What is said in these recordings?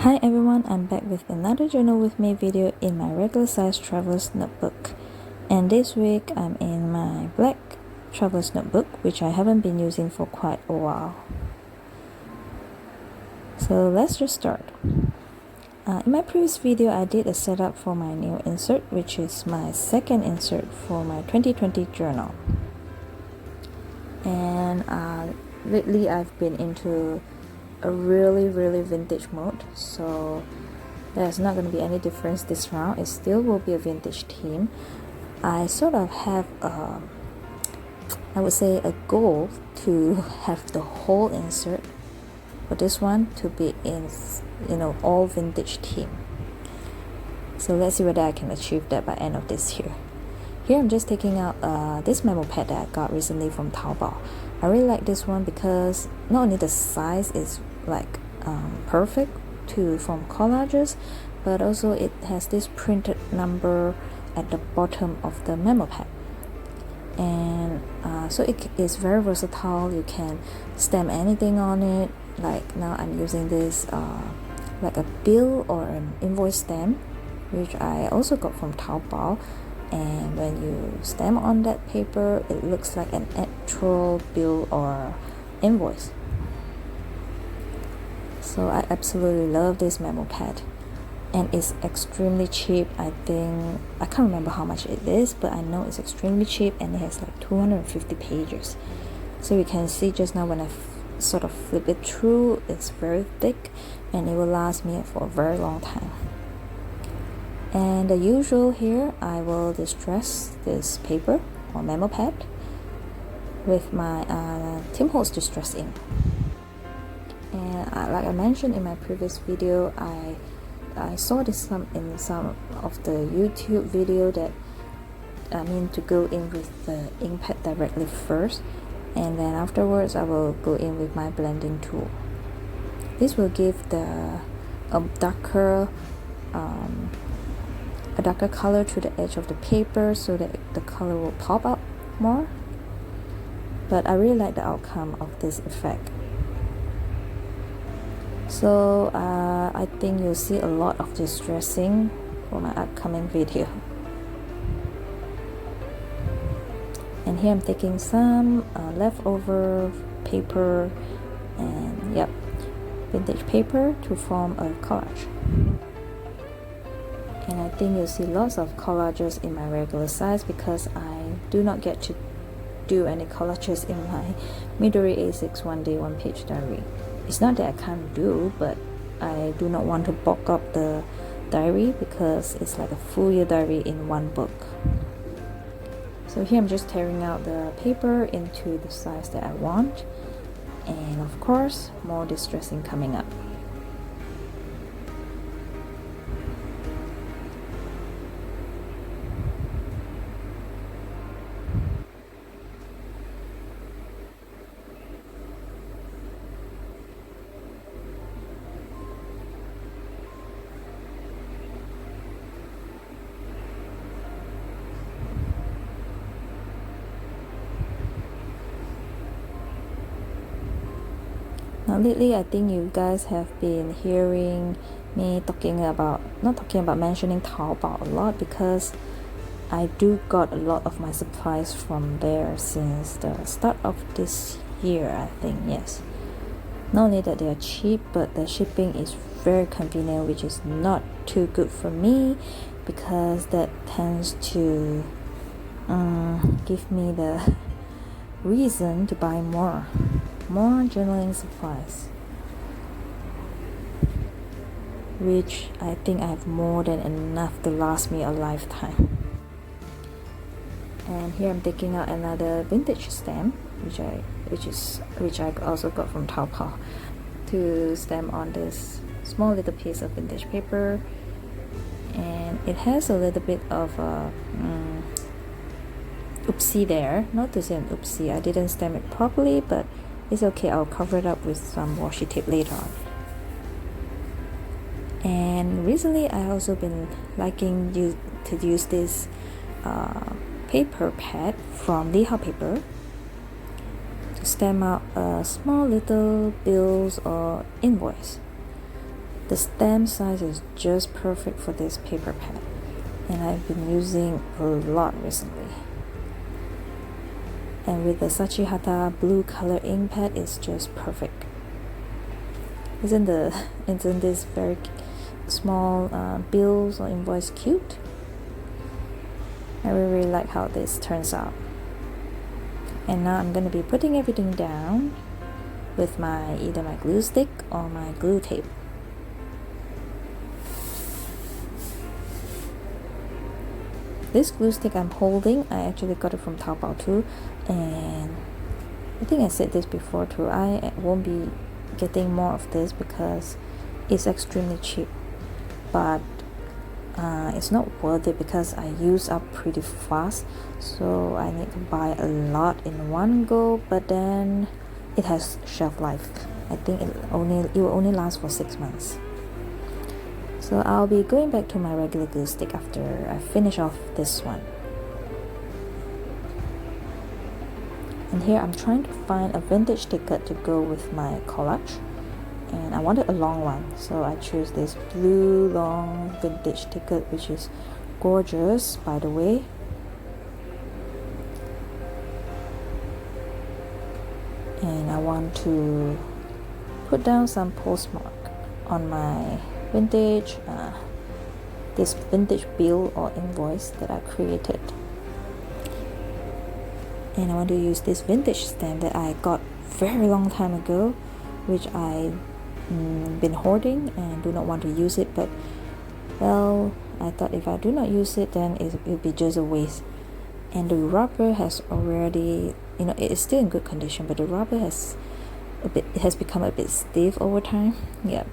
Hi everyone, I'm back with another journal with me video in my regular size traveler's notebook. And this week I'm in my black traveler's notebook, which I haven't been using for quite a while. So let's just start. In my previous video I did a setup for my new insert, which is my second insert for my 2020 journal. And lately I've been into a really vintage mode, so there's not going to be any difference this round. It still will be a vintage theme. I sort of have I would say a goal to have the whole insert for this one to be in all vintage theme. So let's see whether I can achieve that by end of this year. Here I'm just taking out this memo pad that I got recently from Taobao. I really like this one because not only the size is like perfect to form collages, but also it has this printed number at the bottom of the memo pad, and so it is very versatile. You can stamp anything on it. Like now I'm using this like a bill or an invoice stamp, which I also got from Taobao. And when you stamp on that paper, it looks like an actual bill or invoice. So I absolutely love this memo pad, and it's extremely cheap. I think I can't remember how much it is, but I know it's extremely cheap, and it has like 250 pages. So you can see just now when I sort of flip it through, it's very thick and it will last me for a very long time. And the usual here, I will distress this paper or memo pad with my Tim Holtz distress ink. And like I mentioned in my previous video, I saw this in some of the YouTube video that I mean to go in with the ink pad directly first, and then afterwards I will go in with my blending tool. This will give a darker color to the edge of the paper so that the color will pop up more. But I really like the outcome of this effect. So I think you'll see a lot of distressing for my upcoming video. And here I'm taking some leftover paper and vintage paper to form a collage. And I think you'll see lots of collages in my regular size because I do not get to do any collages in my Midori A6 one day one page diary. It's not that I can't do, but I do not want to bulk up the diary because it's like a full year diary in one book. So here I'm just tearing out the paper into the size that I want, and of course more distressing coming up. Now lately I think you guys have been hearing me mentioning Taobao a lot because I do got a lot of my supplies from there since the start of this year, I think. Yes, not only that they are cheap, but the shipping is very convenient, which is not too good for me because that tends to give me the reason to buy more journaling supplies, which I think I have more than enough to last me a lifetime. And here I'm taking out another vintage stamp, which I also got from Taobao, to stamp on this small little piece of vintage paper. And it has a little bit of a oopsie there. Not to say an oopsie, I didn't stamp it properly, but it's okay, I'll cover it up with some washi tape later on. And recently I also been liking to use this paper pad from Lihao paper to stamp out small little bills or invoice. The stamp size is just perfect for this paper pad, and I've been using a lot recently. And with the Sachihata blue color ink pad, it's just perfect. Isn't this very small bills or invoice cute? I really like how this turns out. And now I'm going to be putting everything down with either my glue stick or my glue tape. This glue stick I'm holding, I actually got it from Taobao too, and I think I said this before too, I won't be getting more of this because it's extremely cheap, but it's not worth it because I use up pretty fast, so I need to buy a lot in one go, but then it has shelf life. I think it will only last for 6 months. So I'll be going back to my regular glue stick after I finish off this one. And here I'm trying to find a vintage ticket to go with my collage, and I wanted a long one, so I chose this blue long vintage ticket, which is gorgeous, by the way. And I want to put down some postmark on my vintage this vintage bill or invoice that I created. And I want to use this vintage stamp that I got very long time ago, which I've been hoarding and do not want to use it, but well, I thought if I do not use it, then it will be just a waste. And the rubber has already, it is still in good condition, but the rubber has become a bit stiff over time. Yeah,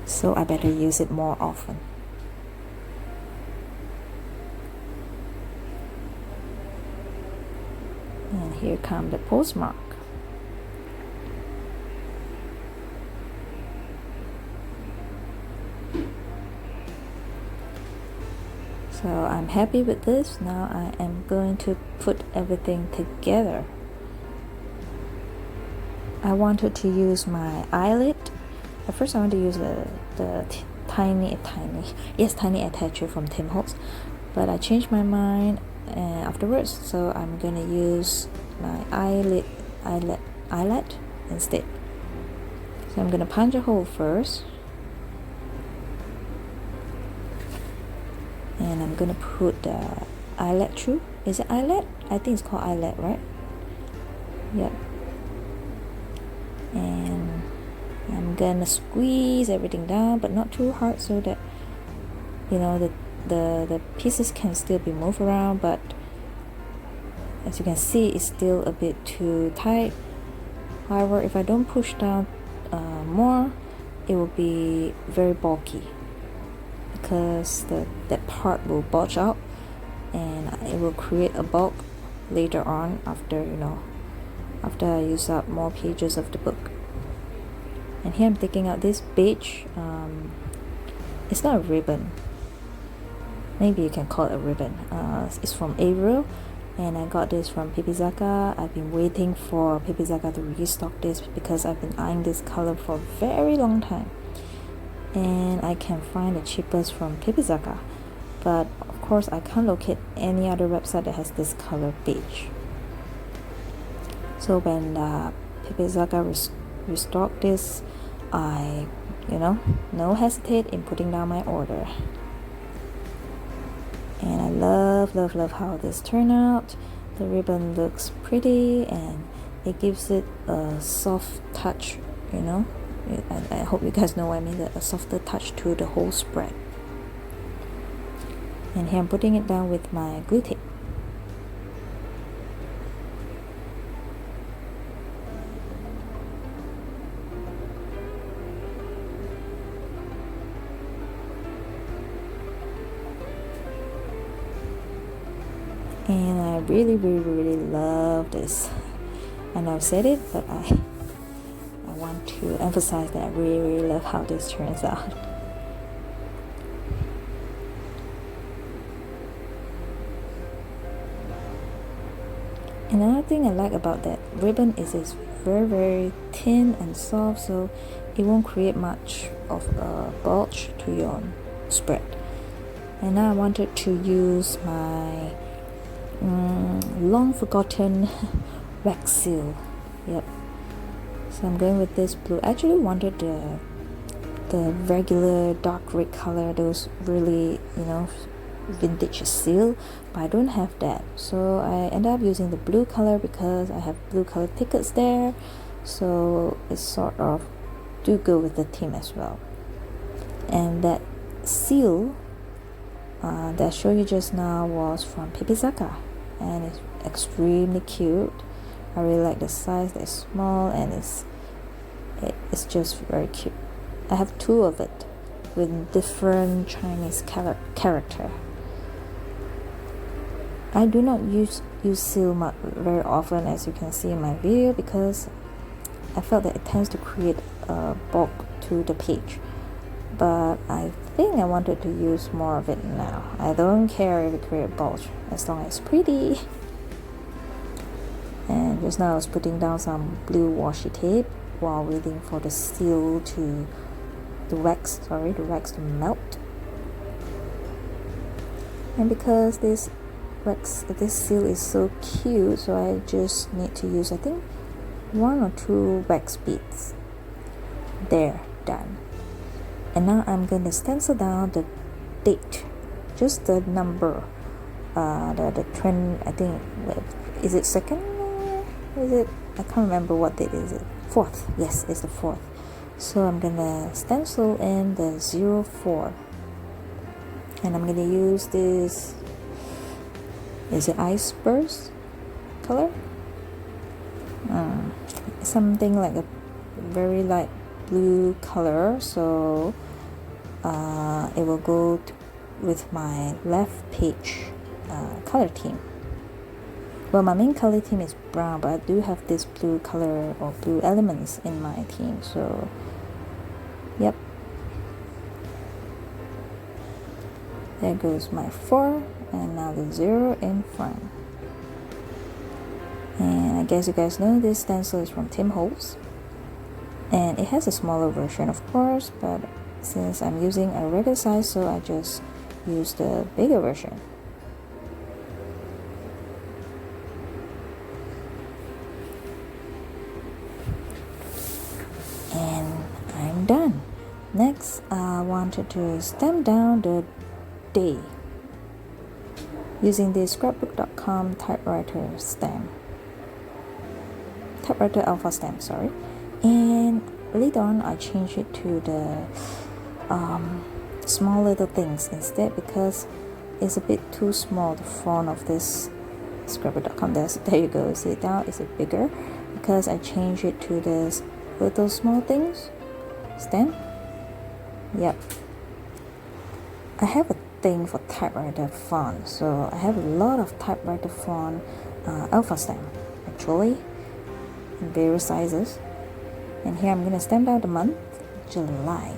so I better use it more often. And here come the postmark. So I'm happy with this. Now I am going to put everything together. I wanted to use my eyelet. At first I want to use the tiny attacher from Tim Holtz, but I changed my mind afterwards, so I'm gonna use my eyelet instead. So I'm gonna punch a hole first, and I'm gonna put the eyelet through. Is it eyelet? I think it's called eyelet, right? Yep. And I'm gonna squeeze everything down, but not too hard, so that the pieces can still be moved around, but as you can see, it's still a bit too tight. However, if I don't push down more, it will be very bulky, because that part will bulge out, and it will create a bulk later on after I use up more pages of the book. And here I'm taking out this beige, it's not a ribbon, maybe you can call it a ribbon. It's from Ariel, and I got this from Pipizaka. I've been waiting for Pipizaka to restock this because I've been eyeing this color for a very long time, and I can find the cheapest from Pipizaka, but of course I can't locate any other website that has this color beige. So when Pipizaka restocked this, I no hesitate in putting down my order. And I love how this turned out. The ribbon looks pretty, and it gives it a soft touch, I hope you guys know what I mean, a softer touch to the whole spread. And here I'm putting it down with my glue tape. And I really love this. I know I've said it, but I want to emphasize that I really love how this turns out. Another thing I like about that ribbon is it's very thin and soft, so it won't create much of a bulge to your spread. And now I wanted to use my long forgotten wax seal. Yep. So I'm going with this blue. I actually wanted the regular dark red color, those really, vintage seal, but I don't have that, so I end up using the blue color because I have blue color tickets there, so it's sort of do go with the theme as well. And that seal that I showed you just now was from Pipizaka, and it's extremely cute. I really like the size. It's small and it's just very cute. I have two of it with different Chinese character. I do not use seal very often, as you can see in my video, because I felt that it tends to create a bulk to the page. But I think I wanted to use more of it now. I don't care if it creates bulge as long as it's pretty. And just now I was putting down some blue washi tape while waiting for the seal to the wax to melt. And because this seal is so cute, so I just need to use, I think, 1 or 2 wax beads. There, done. And now I'm going to stencil down the date, just the number, the trend. I think, is it second? Is it? I can't remember what date is it. 4th. Yes, it's the 4th. So I'm gonna stencil in the 04, and I'm gonna use this. Is it ice burst color? Something like a very light blue color, so it will go with my left page color theme. Well, my main color theme is brown, but I do have this blue color or blue elements in my theme, so yep. There goes my 4, and now the 0 in front. And I guess you guys know this stencil is from Tim Holtz, and it has a smaller version, of course, but since I'm using a regular size, so I just use the bigger version. And I'm done. Next, I wanted to stamp down the day using the scrapbook.com typewriter alpha stamp, sorry. And later on I changed it to the small little things instead, because it's a bit too small, the font of this scrapbook.com. There you go, see it now, it's a bigger, because I changed it to this little small things stamp. Yep, I have a thing for typewriter font, so I have a lot of typewriter font alpha stamp actually in various sizes. And here I'm going to stamp out the month July.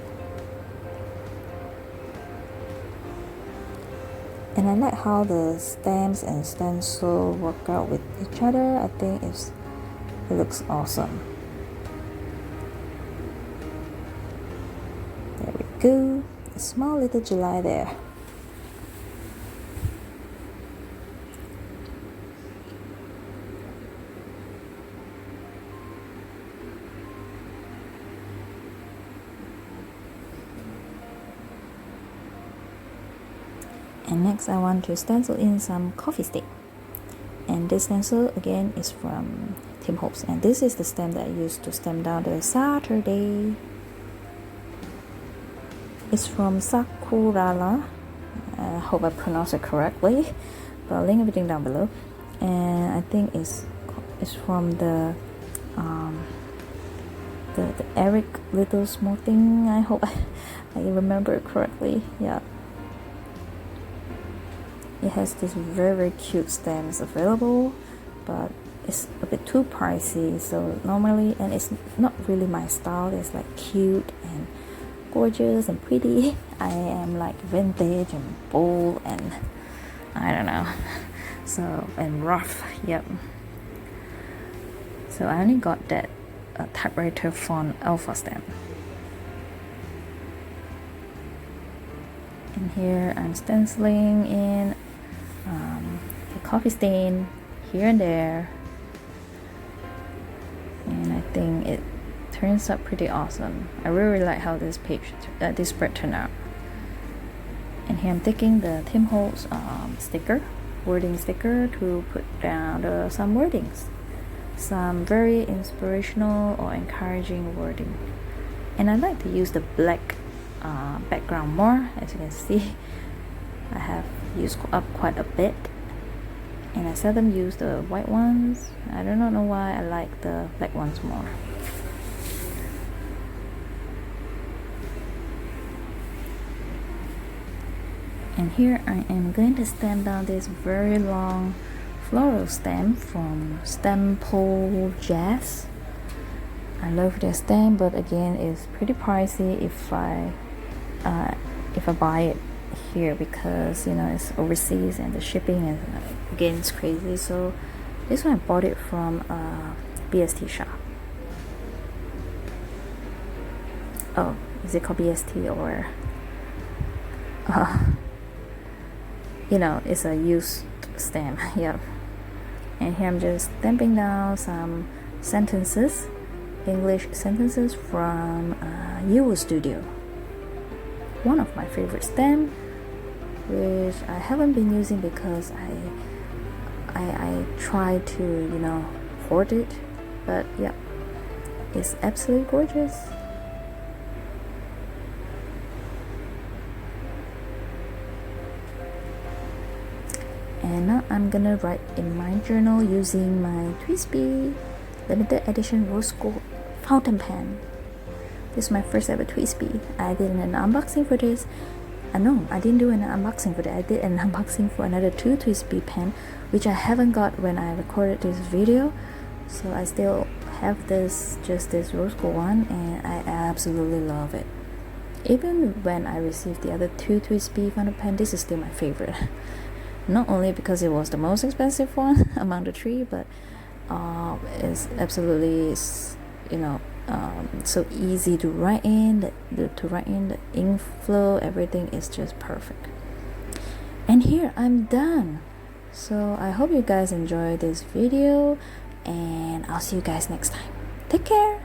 And I like how the stamps and stencil work out with each other. I think it looks awesome. There we go, a small little July there. And next I want to stencil in some coffee stick. And this stencil again is from Tim Holtz, and this is the stamp that I used to stamp down the Saturday. It's from Sakurala. I hope I pronounced it correctly, but I'll link everything down below. And I think it's from the Eric little small thing. I hope I remember it correctly. Yeah. It has this very cute stamps available, but it's a bit too pricey, so normally, and it's not really my style. It's like cute and gorgeous and pretty. I am like vintage and bold and I don't know, so, and rough. Yep. So I only got that typewriter font alpha stamp. And here I'm stenciling in the coffee stain here and there, and I think it turns out pretty awesome. I really like how this this spread turned out. And here I'm taking the Tim Holtz wording sticker to put down some wordings, some very inspirational or encouraging wording. And I like to use the black background more. As you can see, I have used up quite a bit, and I seldom use the white ones. I do not know why I like the black ones more. And here I am going to stamp down this very long floral stamp from Stample Jazz. I love their stamp, but again, it's pretty pricey if I buy it here, because you know it's overseas and the shipping is again it's crazy. So this one I bought it from BST shop. Oh, is it called BST or you know, it's a used stamp. Yep. And here I'm just stamping down some sentences, English sentences from Euro Studio, one of my favorite stamp, which I haven't been using because I try to, you know, hoard it. But yeah, it's absolutely gorgeous. And now I'm gonna write in my journal using my TWSBI limited edition rose gold fountain pen. This is my first ever TWSBI. I did an unboxing for this. No, I didn't do an unboxing for that. I did an unboxing for another 2 TWSBI pen, which I haven't got when I recorded this video. So I still have this, just this rose gold one, and I absolutely love it. Even when I received the other 2 TWSBI fountain pen, this is still my favorite. Not only because it was the most expensive one among the 3, but it's absolutely, you know, so easy to write in. The ink flow, everything is just perfect. And here I'm done. So I hope you guys enjoyed this video, and I'll see you guys next time. Take care.